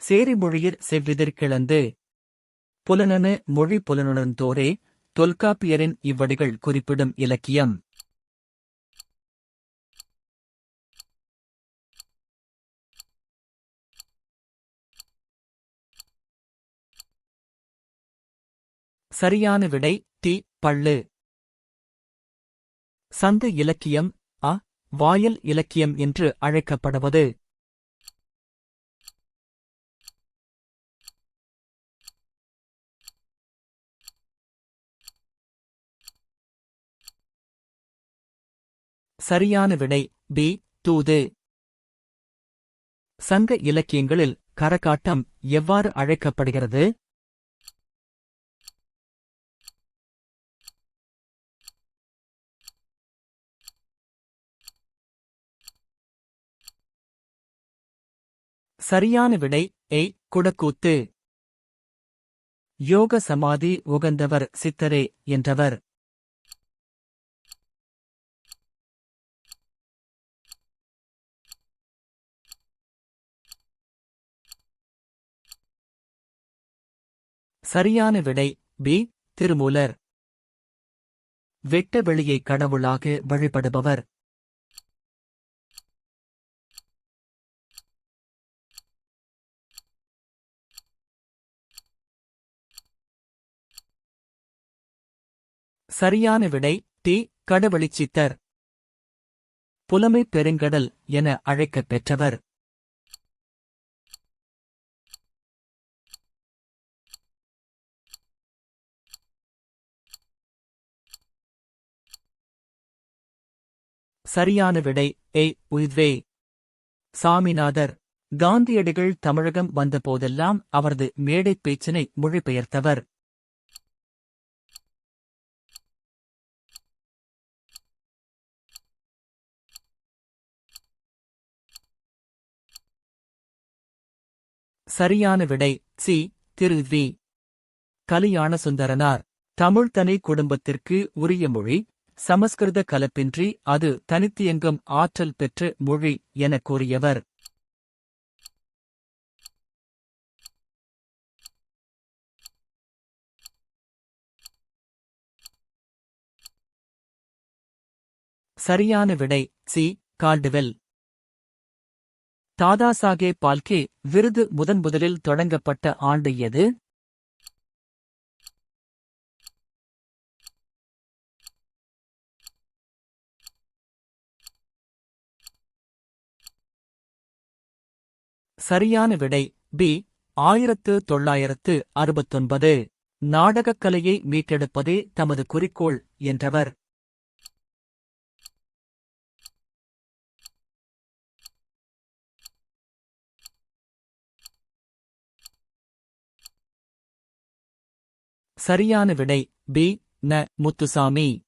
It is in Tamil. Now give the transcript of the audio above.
சேரிமொழியிற் செவ்விதிர் கிளந்து. புலனனு மொழி புலனுணர்ந்தோரே தொல்காப்பியரின் இவ்வடிகள் குறிப்பிடும் இலக்கியம். சரியான விடை டி. பள்ளு. சங்க இலக்கியம் அ. வாயல் இலக்கியம் என்று அழைக்கப்படுவது. சரியான விடை பி. தூது. சங்க இலக்கியங்களில் கரகாட்டம் எவ்வாறு அழைக்கப்படுகிறது? சரியான விடை ஏ. குடக்கூத்து. யோக சமாதி உகந்தவர் சித்தரே என்றவர். சரியான விடை பி. திருமூலர். வெட்ட வெளியை கடவுளாக வழிபடுபவர். சரியான விடை டி. கடவெளிச்சித்தர். புலமைப் பெருங்கடல் என அழைக்கப் பெற்றவர். சரியான விடை ஏ. உய்வே. சாமிநாதர். காந்தியடிகள் தமிழகம் வந்தபோதெல்லாம் அவரது மேடைப் பேச்சினை மொழிபெயர்த்தவர். சரியான விடை C. Thiru V. Kalyanasundaranar. தமிழ்தனி குடும்பத்திற்கு உரிய மொழி, சமஸ்கிருத கலப்பின்றி அது தனித்தியங்கும் ஆற்றல் பெற்ற மொழி எனக் கூறியவர். சரியான விடை சி. கால்டுவெல். தாதாசாகேப் பால்கே விருது முதன்முதலில் தொடங்கப்பட்ட ஆண்டு எது? சரியான விடை பி. 1969. நாடகக் கலையை மீட்டெடுப்பதே தமது குறிக்கோள் என்றவர். சரியான விடை பி. ந. முத்துசாமி.